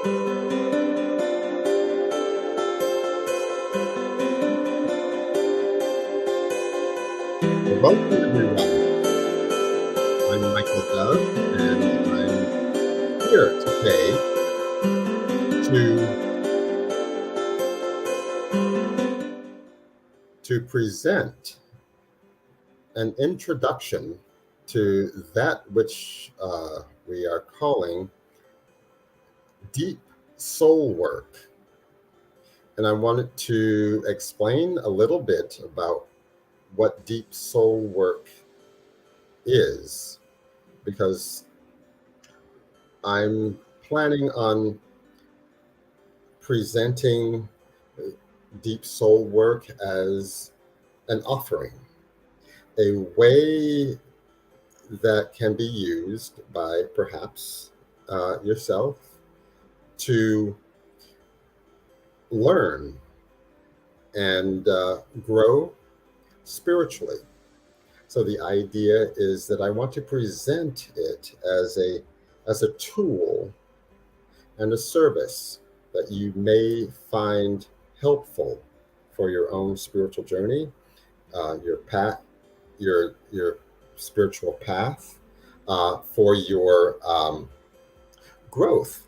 Well, welcome everyone. I'm Michael Dove, and I'm here today to present an introduction to that which we are calling deep soul work. And I wanted to explain a little bit about what deep soul work is, because I'm planning on presenting deep soul work as an offering, a way that can be used by perhaps yourself to learn and grow spiritually. So the idea is that I want to present it as a tool and a service that you may find helpful for your own spiritual journey, your path, your spiritual path, for your growth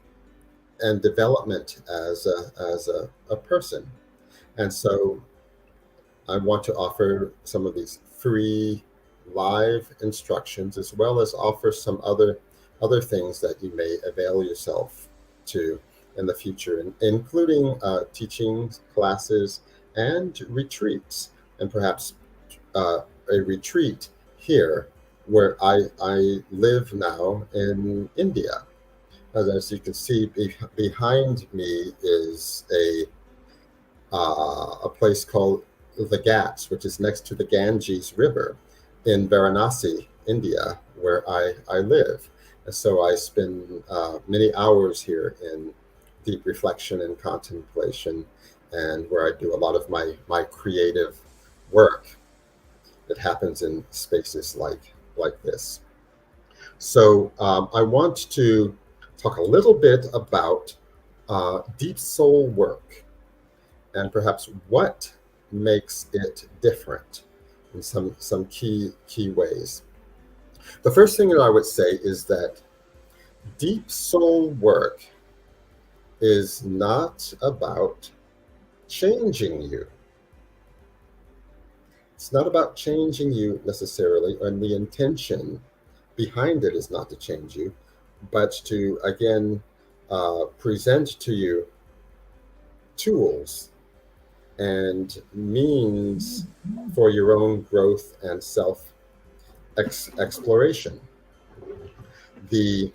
and development as a person. And so I want to offer some of these free live instructions, as well as offer some other things that you may avail yourself to in the future, including teachings, classes, and retreats, and perhaps a retreat here where I live now in India. As you can see, behind me is a place called the Ghats, which is next to the Ganges River in Varanasi, India, where I live. And so I spend many hours here in deep reflection and contemplation, and where I do a lot of my creative work that happens in spaces like this. So I want to talk a little bit about deep soul work, and perhaps what makes it different in some key ways. The first thing that I would say is that deep soul work is not about changing you. It's not about changing you necessarily, and the intention behind it is not to change you, but to, again, present to you tools and means for your own growth and self exploration. The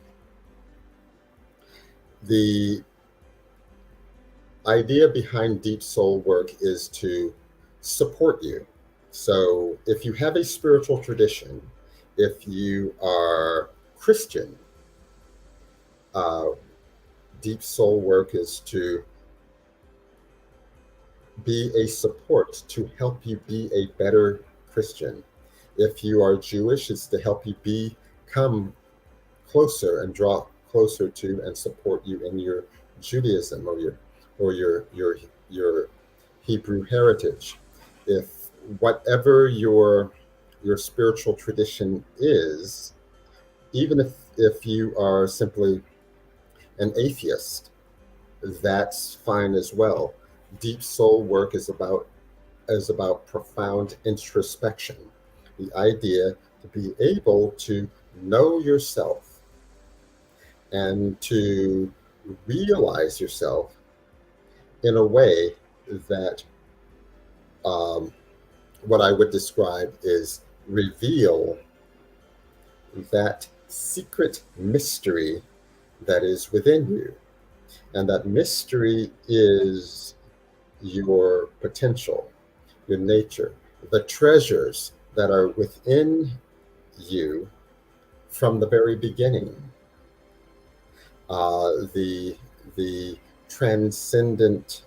idea behind deep soul work is to support you. So if you have a spiritual tradition, if you are Christian, deep soul work is to be a support, to help you be a better Christian. If you are Jewish, it's to help you become closer and draw closer to and support you in your Judaism or your Hebrew heritage. If whatever your spiritual tradition is, even if you are simply an atheist, that's fine as well. Deep soul work is about profound introspection, the idea to be able to know yourself and to realize yourself in a way that what I would describe is reveal that secret mystery that is within you. And that mystery is your potential, your nature, the treasures that are within you from the very beginning. The transcendent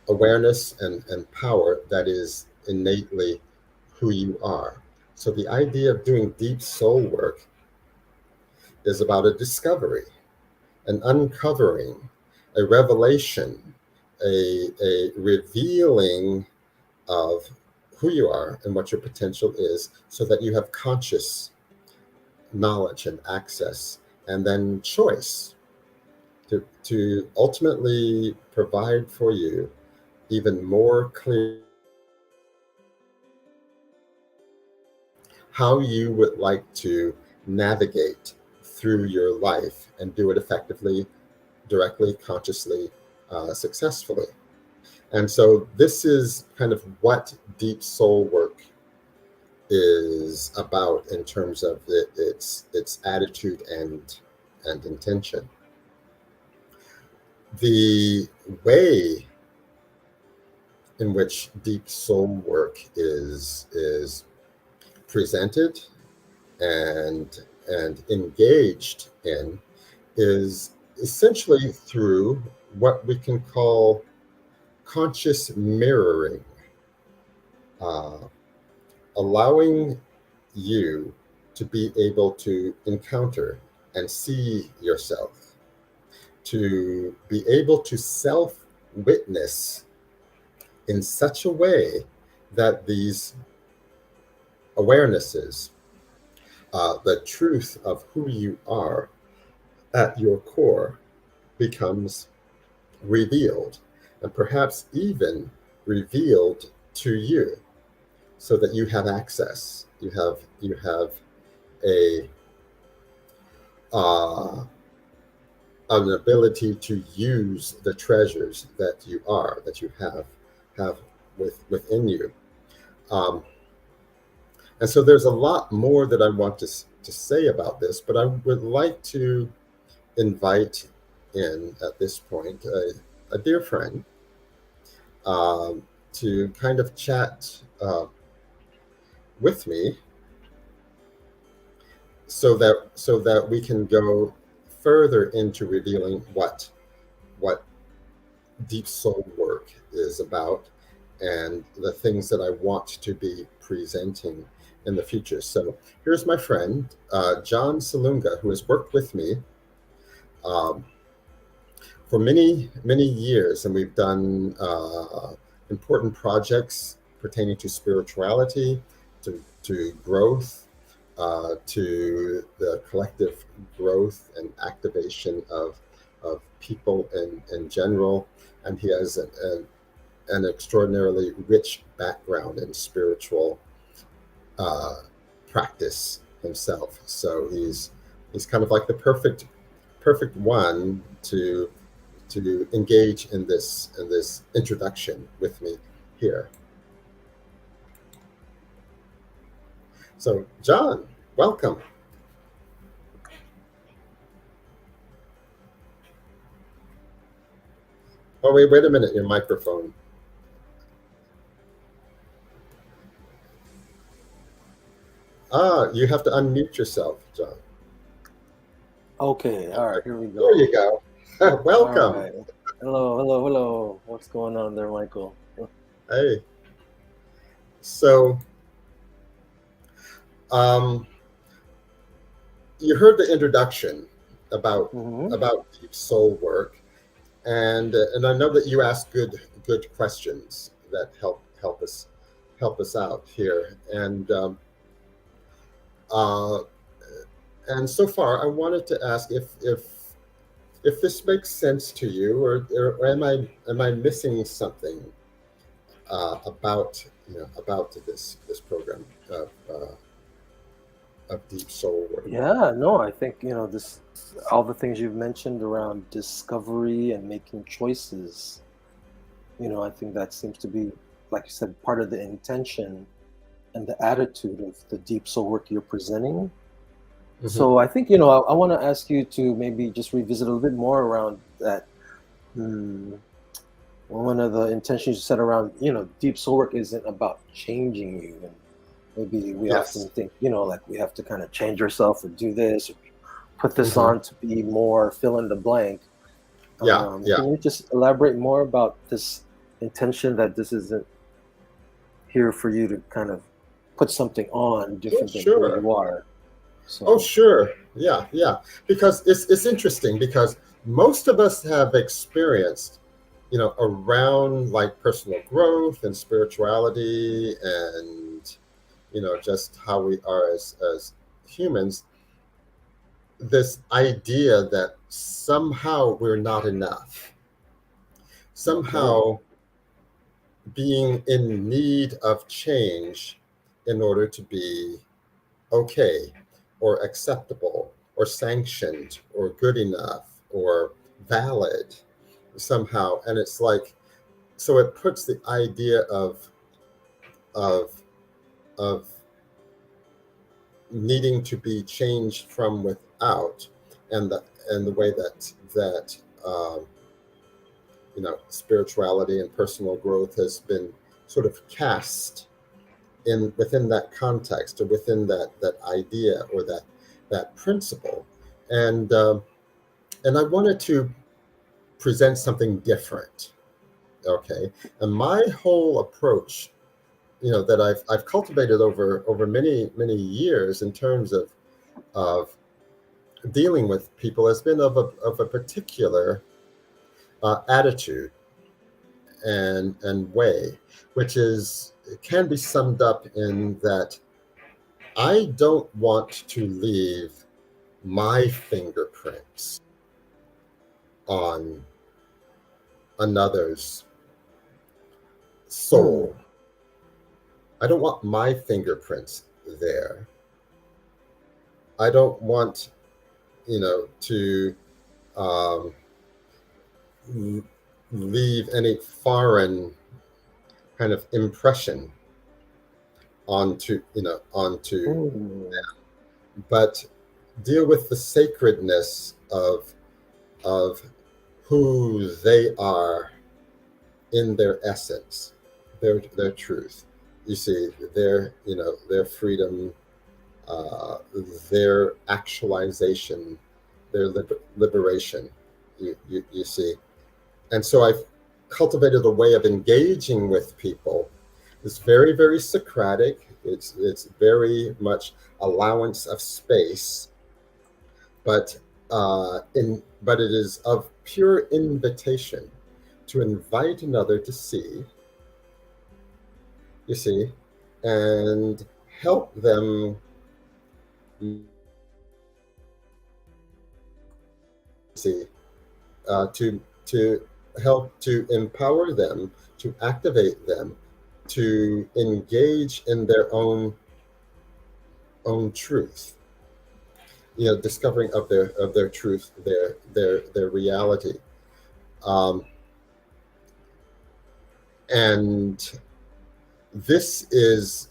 awareness and power that is innately who you are. So the idea of doing deep soul work is about a discovery, an uncovering, a revelation, a revealing of who you are and what your potential is, so that you have conscious knowledge and access, and then choice to ultimately provide for you even more clear how you would like to navigate through your life and do it effectively, directly, consciously, successfully. And so this is kind of what deep soul work is about in terms of its attitude and intention. The way in which deep soul work is presented and engaged in is essentially through what we can call conscious mirroring, uh, allowing you to be able to encounter and see yourself, to be able to self witness in such a way that these awarenesses, the truth of who you are at your core, becomes revealed, and perhaps even revealed to you, so that you have access. You have a uh, an ability to use the treasures that you have within you. Um, and so there's a lot more that I want to say about this, but I would like to invite in at this point a dear friend, um, to kind of chat with me, so that we can go further into revealing what deep soul work is about, and the things that I want to be presenting in the future. So here's my friend, John Salunga, who has worked with me um, for many years, and we've done important projects pertaining to spirituality, to growth, to the collective growth and activation of people in general. And he has an extraordinarily rich background in spiritual uh, practice himself. So he's kind of like the perfect one to engage in this introduction with me here. So, John, welcome. Oh, wait a minute, your microphone. You have to unmute yourself, John. Okay, all right, here we There go. you go. All Welcome. right. Hello. What's going on there, Michael? Hey. So, um, you heard the introduction about Mm-hmm. about deep soul work, and I know that you ask good questions that help us out here, uh, and so far I wanted to ask if this makes sense to you, or am I missing something about this program of deep soul work. Yeah, no, I think, this all the things you've mentioned around discovery and making choices, I think that seems to be, like you said, part of the intention and the attitude of the deep soul work you're presenting. Hmm. So I think, I want to ask you to maybe just revisit a little bit more around that. Hmm, one of the intentions you said around, deep soul work isn't about changing you. And maybe we Yes. often think, like we have to kind of change ourselves or do this or put this Hmm. on to be more fill in the blank. Yeah. Yeah. Can you just elaborate more about this intention that this isn't here for you to kind of put something on Oh, different than who sure. you are? Oh, So, sure. Yeah, yeah. Because it's interesting because most of us have experienced, around like personal growth and spirituality and just how we are as humans, this idea that somehow we're not enough. Okay. Somehow being in need of change in order to be okay or acceptable or sanctioned or good enough or valid somehow. And it's like, so it puts the idea of of needing to be changed from without, and the way that um, spirituality and personal growth has been sort of cast in within that context, or within that idea, or that principle. And um, and I wanted to present something different. Okay. And my whole approach, that I've cultivated over many years in terms of dealing with people, has been of a particular attitude and way, which is, it can be summed up in that I don't want to leave my fingerprints on another's Hmm. soul. I don't want my fingerprints there. I don't want, to um, leave any foreign kind of impression onto, Hmm. but deal with the sacredness of who they are in their essence, their truth. You see, their freedom, uh, their actualization, their liberation. You see, and so I've cultivated a way of engaging with people. It's very Socratic. It's very much allowance of space, but but it is of pure invitation to invite another to see, you see, and help them see, to help to empower them, to activate them, to engage in their own truth, discovering of their truth, their reality. um, and this is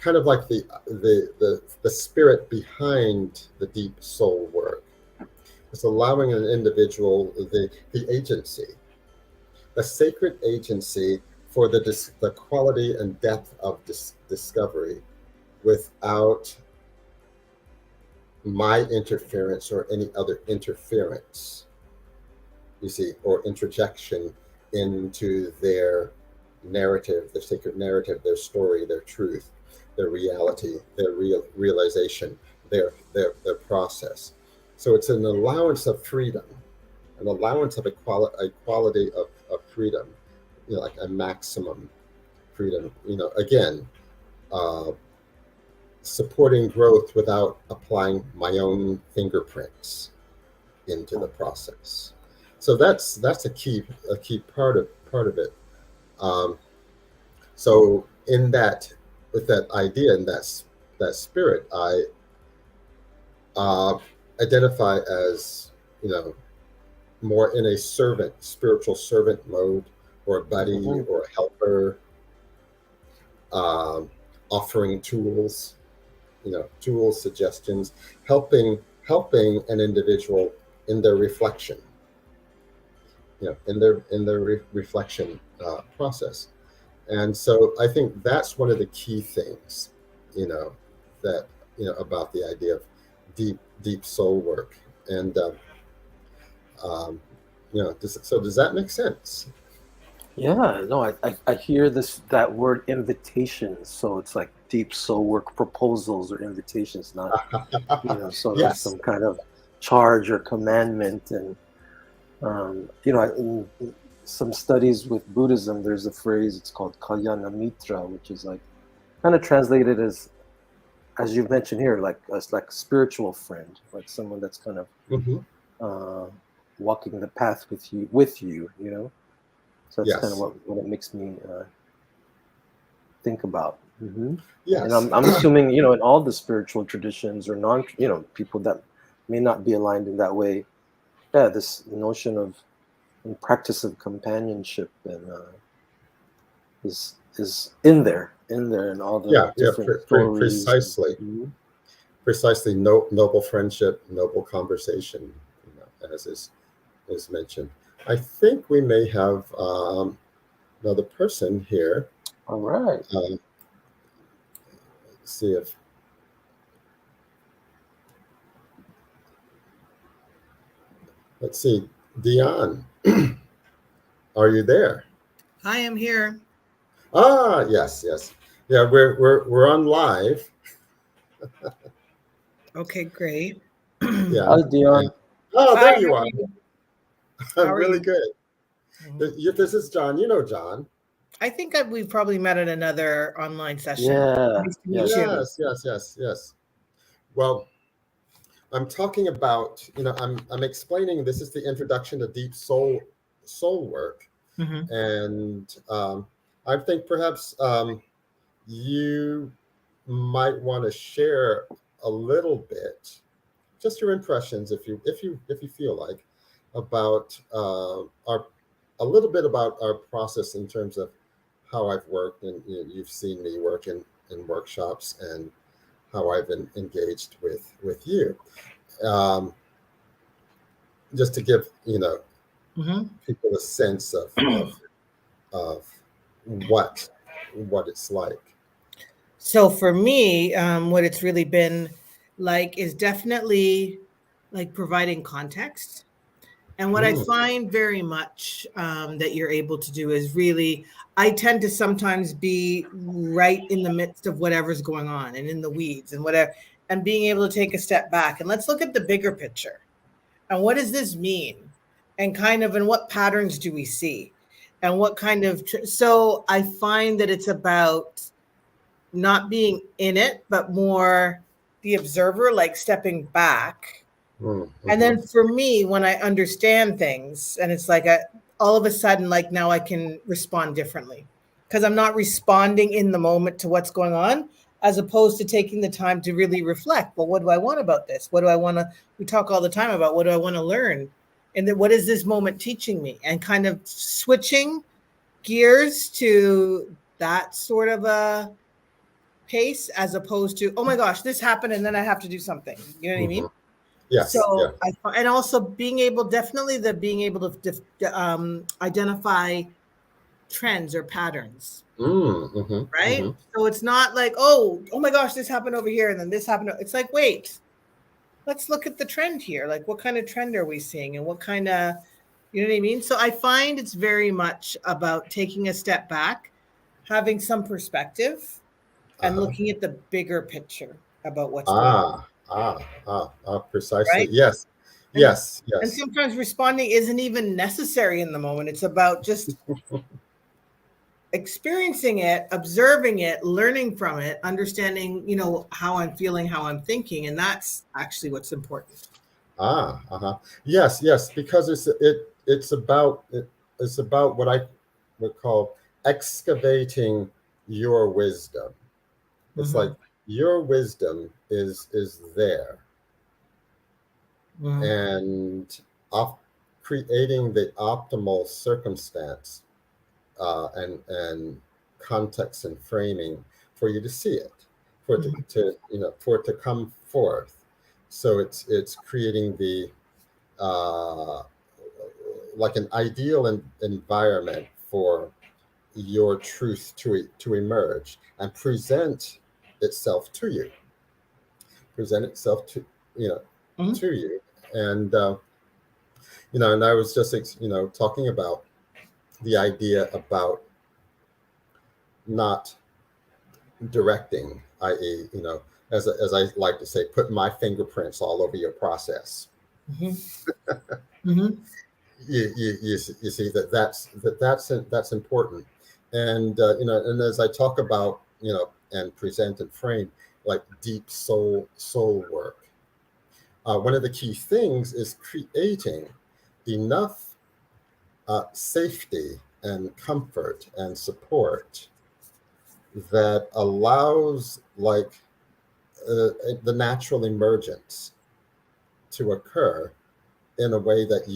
kind of like the spirit behind the deep soul work. It's allowing an individual the agency, the sacred agency, for the quality and depth of discovery, without my interference or any other interference, you see, or interjection into their narrative, their sacred narrative, their story, their truth, their reality, their realization, their process. So it's an allowance of freedom, an allowance of equality of freedom, like a maximum freedom. Again, uh, supporting growth without applying my own fingerprints into the process. So that's a key part of it. Um, so in that, with that idea and that spirit, I uh, identify as, more in a spiritual servant mode, or a buddy, Hmm. or a helper, um, offering tools, suggestions, helping an individual in their reflection, in their reflection process. And so I think that's one of the key things, you know, that about the idea of deep soul work. And um, does that make sense? Yeah, no, I hear that word invitation. So it's like deep soul work proposals or invitations, not sort of Yes. some kind of charge or commandment. And in some studies with Buddhism, there's a phrase, it's called Kalyana Mitra, which is like kind of translated as you've mentioned here, like as like a spiritual friend, like someone that's kind of Hmm. walking the path with you. So that's kind of Yes. what it makes me think about. And Yes. I'm assuming, in all the spiritual traditions or people that may not be aligned in that way, yeah, this notion of and practice of companionship and is in all the Yeah. Yeah. different stories. Precisely. Mhm. Precisely. No, noble friendship, noble conversation, as is mentioned. I think we may have another person here. All right. Uh, see if let's see, Dion, are you there? I am here. Ah, yes, yes, yeah. We're on live. Okay, great. Yeah, Hi, and Dion. oh, Hi, there how you are are. you? How I'm are really you? good. Mhm. This is John. You know John. I think we've probably met at another online session. Yeah, Nice to meet yes. you. Yes, yes, yes, yes. Well, I'm talking about, I'm explaining this is the introduction to deep soul work. Hmm. And I think perhaps you might want to share a little bit, just your impressions, if you feel like, about our a little bit about our process in terms of how I've worked, and you've seen me work in workshops, and how I've been engaged with you. Um, just to give Hmm. people a sense of what it's like. So for me, what it's really been like is definitely like providing context. And what I Mm, find very much that you're able to do is really, I tend to sometimes be right in the midst of whatever's going on and in the weeds and whatever, and being able to take a step back and let's look at the bigger picture. And what does this mean? And what patterns do we see? And what kind of, so I find that it's about not being in it, but more the observer, like stepping back. mm, And mhm. then for me, when I understand things, and it's like all of a sudden, like now I can respond differently because I'm not responding in the moment to what's going on, as opposed to taking the time to really reflect. Well, what do I want about this? What do I want to? We talk all the time about what do I want to learn, and then what is this moment teaching me, and kind of switching gears to that sort of a pace as opposed to, oh my gosh, this happened and then I have to do something. You know what I mean? Mhm. Yes, yeah. So and also being able, definitely the being able to identify trends or patterns, Mm, mhm, right? mhm. So it's not like, oh my gosh, this happened over here and then this happened. It's like, wait, let's look at the trend here. Like, what kind of trend are we seeing, and what kind of, you know what I mean? So I find it's very much about taking a step back, having some perspective, and Uh-huh. looking at the bigger picture about what's going on, Precisely. right? Yes, And yes, and yes. sometimes responding isn't even necessary in the moment. It's about just experiencing it, observing it, learning from it, understanding, how I'm feeling, how I'm thinking, and that's actually what's important. Uh-huh. Yes, yes, because it's about what I would call excavating your wisdom. It's like Hmm. your wisdom is there, Hmm. and op- creating the optimal circumstance, and context and framing for you to see it, for it for it to come forth. So it's creating the uh, like an ideal environment for your truth to emerge and itself to you, present itself you know Hmm. to you, and and I was just talking about the idea about not directing, i.e., as I like to say, put my fingerprints all over your process. Mm-hmm. You see that's important, and and as I talk about, and present and frame like deep soul work, one of the key things is creating enough safety and comfort and support that allows the natural emergence to occur in a way that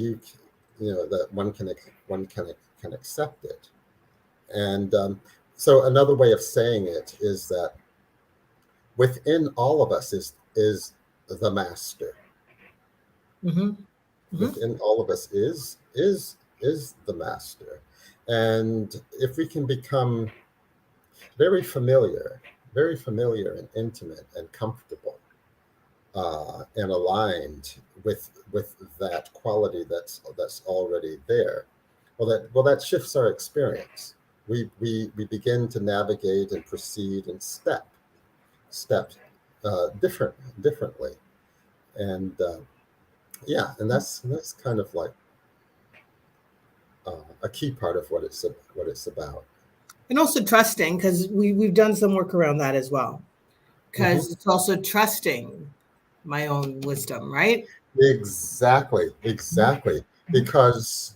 that one can accept it. And so another way of saying it is that within all of us is the master. Mm-hmm. Mm-hmm. Within all of us is the master. And if we can become very familiar, very familiar and intimate and comfortable, and aligned with that quality that's already there, well that shifts our experience. We begin to navigate and proceed and step differently, and and that's kind of like a key part of what it's about. And also trusting, because we've done some work around that as well. Hmm. Because it's also trusting my own wisdom, right? Exactly, because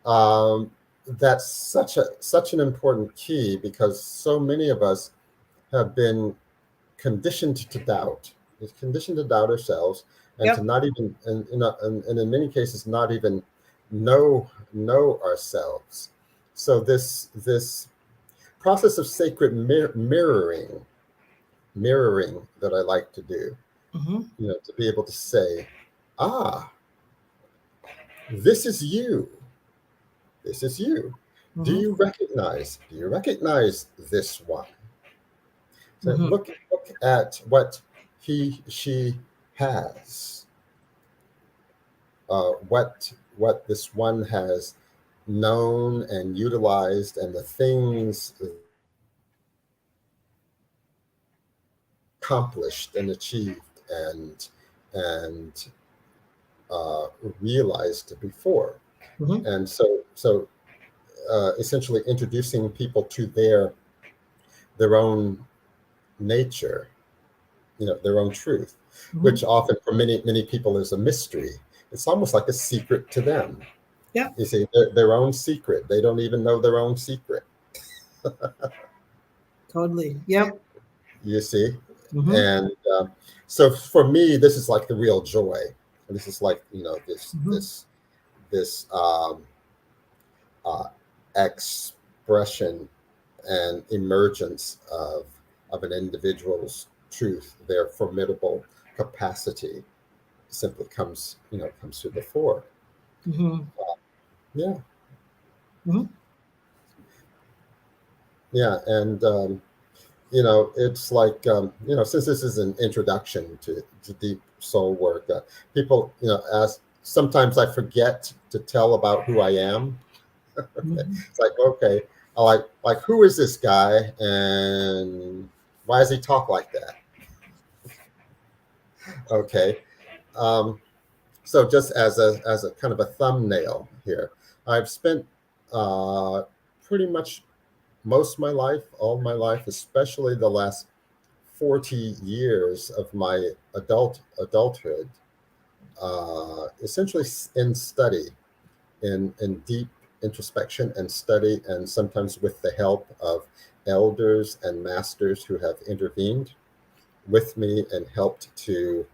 um, that's such an important key, because so many of us have been conditioned to doubt. It's conditioned to doubt ourselves, and to Yep. not even, and in many cases, not even know ourselves. So this process of sacred mirroring that I like to do, Mm-hmm. to be able to say, ah, this is you. This is you. Do Mm-hmm. you recognize this one? So Mm-hmm. look at what she has, what this one has known and utilized, and the things accomplished and achieved and uh, realized before. Mm-hmm. And so essentially introducing people to their own nature, their own truth, Mm-hmm. which often for many people is a mystery. It's almost like a secret to them. Yep. You see, their own secret. They don't even know their own secret. Totally. Yep. You see, Mm-hmm. and so for me, this is like the real joy. And this is like this Mm-hmm. this this uh, expression and emergence of an individual's truth, their formidable capacity, simply comes to the fore. Mm-hmm. Yeah, Mm-hmm. yeah, and it's like since this is an introduction to deep soul work, people ask. Sometimes I forget to tell about who I am. Mm-hmm. It's like, okay, I like who is this guy, and why does he talk like that? Okay, um, so just as a kind of a thumbnail here, I've spent uh, pretty much most of my life, all my life, especially the last 40 years of my adulthood, essentially in study, in deep introspection and study, and sometimes with the help of elders and masters who have intervened with me and helped to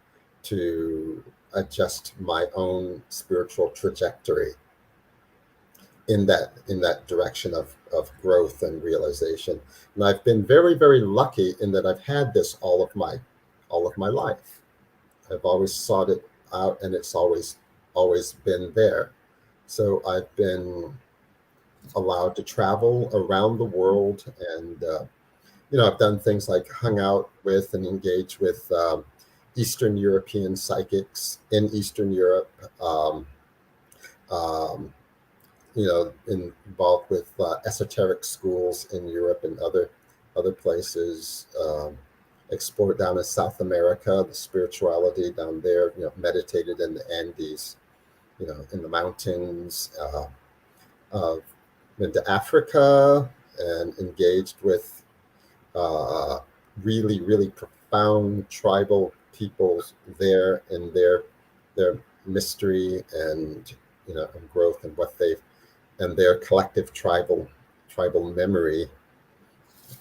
adjust my own spiritual trajectory in that direction of growth and realization. And I've been very, very lucky in that I've had this all of my life. I've always sought it out, and it's always been there. So I've been allowed to travel around the world, and I've done things like hung out with and engage with Eastern European psychics in Eastern Europe. Um, involved with esoteric schools in Europe and other other places. Explored down in South America, the spirituality down there. Meditated in the Andes, in the mountains. Uh, Been to Africa and engaged with really, really profound tribal peoples there in their mystery and and growth and what they've and their collective tribal memory,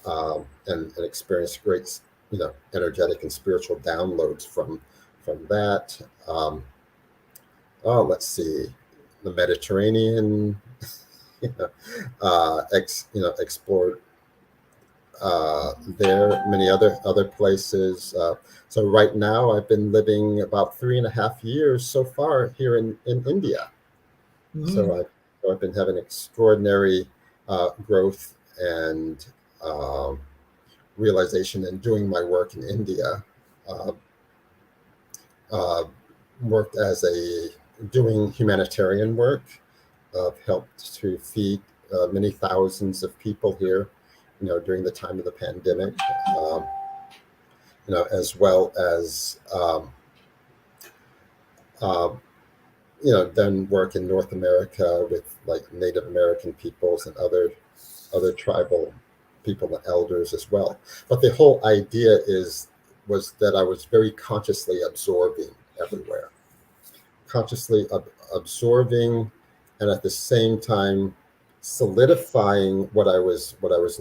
and experience great energetic and spiritual downloads from that. Oh, let's see, the Mediterranean. you know, Explored there, many other places. So right now, I've been living about 3.5 years so far here in India. Mm. So I've been having extraordinary growth and um, realization in doing my work in India. Uh, uh, Worked as a doing humanitarian work. Helped to feed many thousands of people here, during the time of the pandemic. Um, as well as uh, done work in North America with like Native American peoples and other tribal people and elders as well. But the whole idea was that I was very consciously absorbing everywhere, consciously absorbing, and at the same time solidifying what I was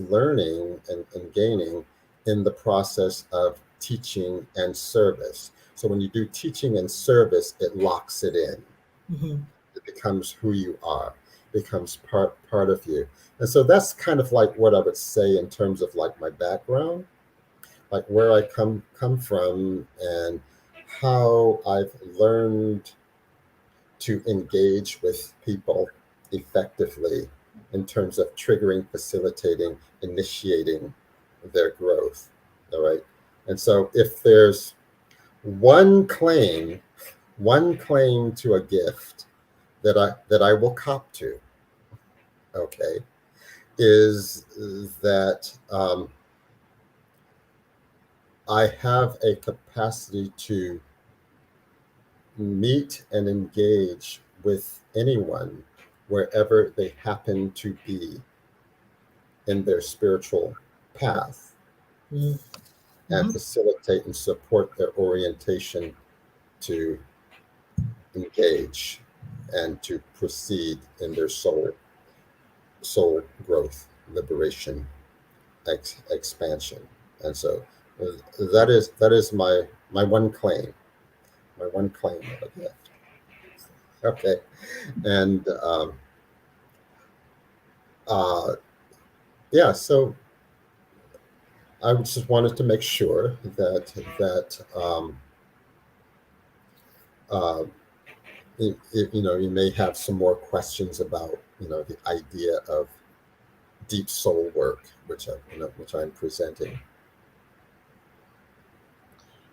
learning and gaining in the process of teaching and service. So when you do teaching and service, it locks it in. Mm-hmm. It becomes who you are, becomes part of you. And so that's kind of like what I would say in terms of like my background, like where I come from and how I've learned to engage with people effectively in terms of triggering, facilitating, initiating their growth. All right. And so if there's one claim, one claim to a gift that I will cop to, okay, is that I have a capacity to meet and engage with anyone wherever they happen to be in their spiritual path, Mm-hmm. and facilitate and support their orientation to engage and to proceed in their soul growth, liberation, expansion. And so that is my one claim, my one claim of a gift. Okay. And uh, yeah, so I just wanted to make sure that uh, you may have some more questions about the idea of deep soul work, which I'm presenting.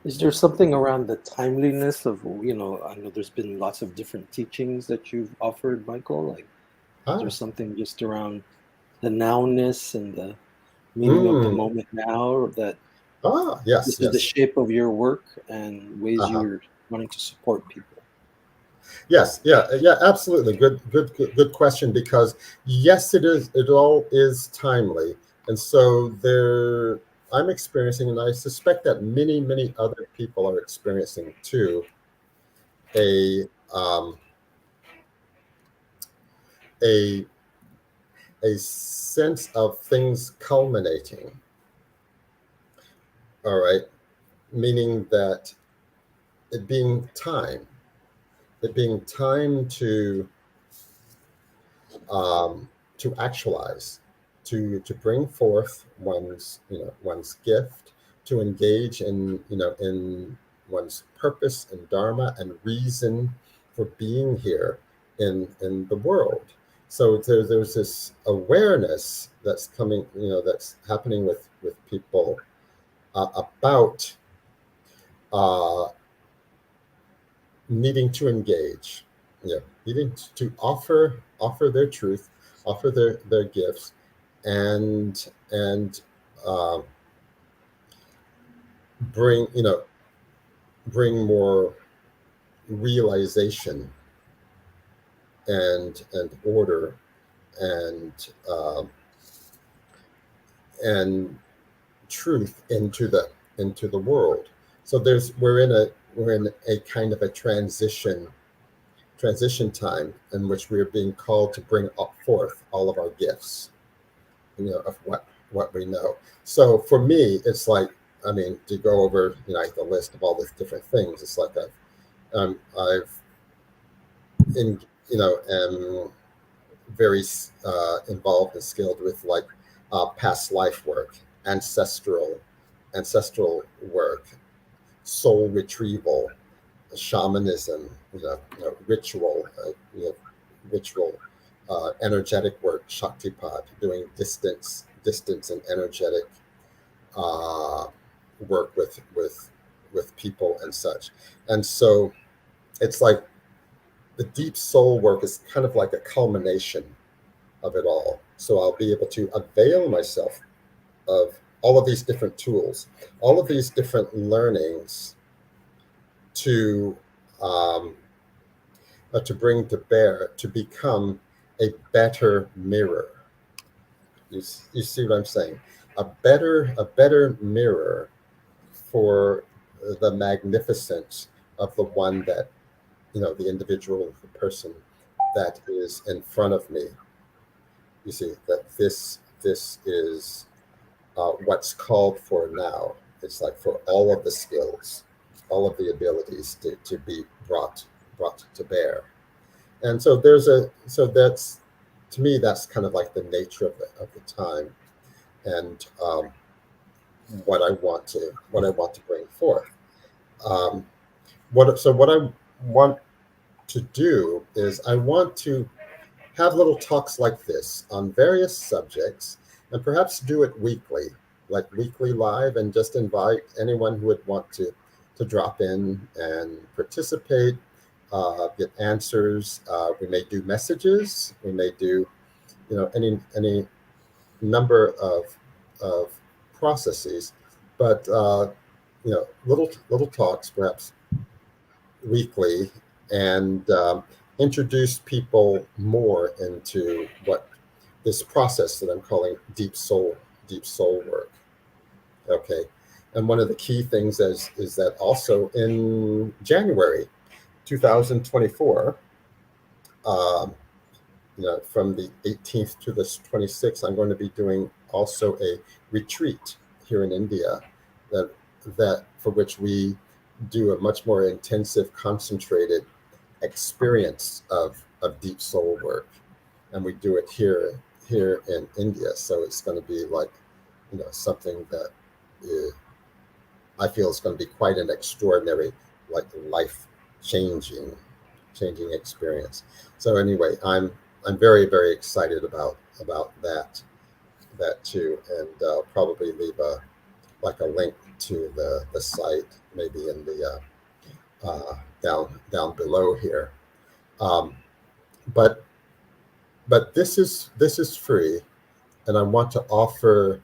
Is there something around the timeliness of, I know there's been lots of different teachings that you've offered, Michael. Like, is there Ah, something just around the nowness and the meaning of the mm, moment now that yes, this is the yes. shape of your work and ways Uh-huh. you're wanting to support people? Yes, yeah, absolutely. Good question, because yes, it all is timely. And so I'm experiencing, and I suspect that many other people are experiencing too, a um, a a sense of things culminating. All right, meaning that it being time, it being time to actualize, to bring forth one's gift, to engage in one's purpose and dharma and reason for being here in the world. So there's this awareness that's coming, that's happening with people about uh, needing to engage, needing to offer their truth, offer their gifts, and um, bring bring more realization and order and um, and truth into the world. So we're in a kind of a transition time in which we are being called to bring up forth all of our gifts, of what we know. So for me, it's like, I mean, to go over like the list of all these different things, it's like I've in am very involved and skilled with like past life work, ancestral work, soul retrieval, shamanism, ritual, ritual, energetic work, shaktipat, doing distance and energetic uh, work with people and such. And so it's like the deep soul work is kind of like a culmination of it all. So I'll be able to avail myself of all of these different tools, all of these different learnings to um, to bring to bear to become a better mirror. You see what I'm saying? A better mirror for the magnificence of the one that the individual, the person that is in front of me. You see that this is what's called for now. It's like for all of the skills, all of the abilities to be brought to bear. And so that's, to me, that's kind of like the nature of the time, and what I want to bring forth. Um, what I want to do is I want to have little talks like this on various subjects, and perhaps do it weekly, like weekly live, and just invite anyone who would want to drop in and participate, get answers. We may do messages. We may do any number of processes, but little talks, perhaps weekly, and introduce people more into what this process that I'm calling deep soul work. Okay, and one of the key things is that also in January 2024, um, from the 18th to the 26th, I'm going to be doing also a retreat here in India, that for which we do a much more intensive, concentrated experience of deep soul work, and we do it here in India. So it's going to be like something that I feel is going to be quite an extraordinary, like changing experience. So anyway, I'm very very excited about that too, and probably leave a link to the site maybe in the down below here. Um, but this is free, and I want to offer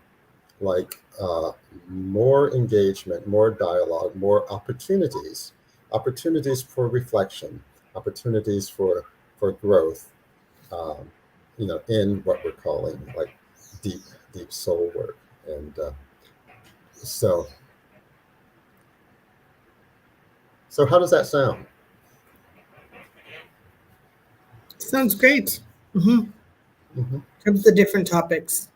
like more engagement, more dialogue, more opportunities for reflection, opportunities for growth, um, in what we're calling like deep soul work. And so how does that sound? Sounds great. Mm-hmm. Mm-hmm. Comes the different topics.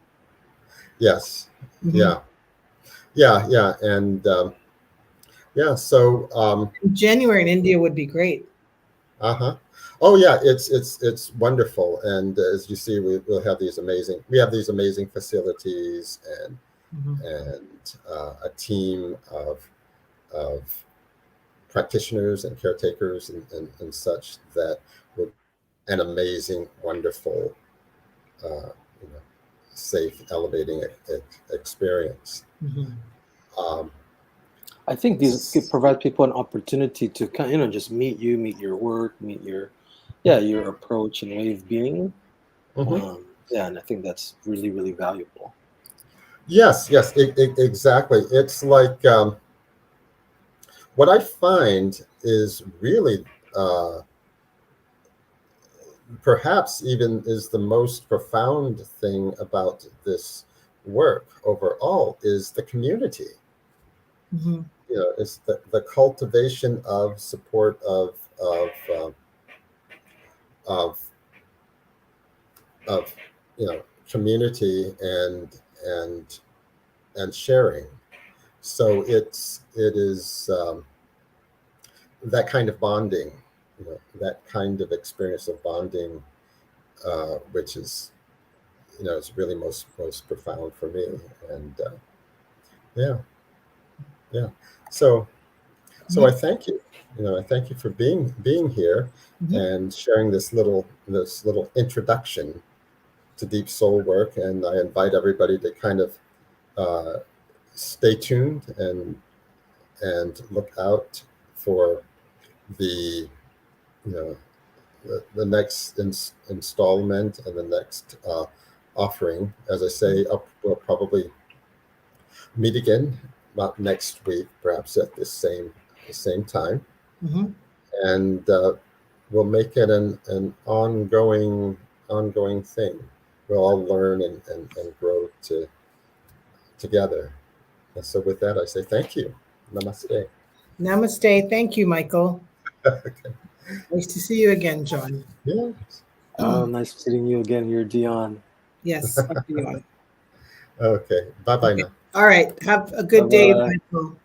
Yes. Mm-hmm. Yeah, and yeah. So January in India would be great. uh-huh. Oh yeah, it's wonderful, and as you see, we have these amazing facilities, and Mm-hmm. a team of practitioners and caretakers and such, that would an amazing, wonderful, uh, you know, safe, elevating experience. Mm-hmm. Um, I think these could provide people an opportunity to kind of just meet you, meet your work, meet your approach and way of being. mhm. Yeah, and I think that's really really valuable. Yes, yes, exactly. It's like what I find is really perhaps even is the most profound thing about this work overall is the community. Mhm. It's the cultivation of support of of community and and sharing. So it is that kind of bonding, that kind of experience of bonding, which is is really most profound for me. And yeah, yeah. So so I Mhm. thank you. I thank you for being here Mhm. and sharing this little introduction to deep soul work. And I invite everybody to kind of uh, stay tuned and look out for the you know the next installment and the next offering. As I say, we'll probably meet again, not next week, perhaps at the same time, Mhm. and we'll make it an ongoing thing. We'll all learn and grow together. And so, with that, I say thank you. Namaste. Namaste. Thank you, Michael. Okay. Nice to see you again, John. Yeah. Nice seeing you again here, Dion. Yes, Dr. Yuan. Okay. Bye bye Okay. now. All right. Have a Bye good day, bye. Michael.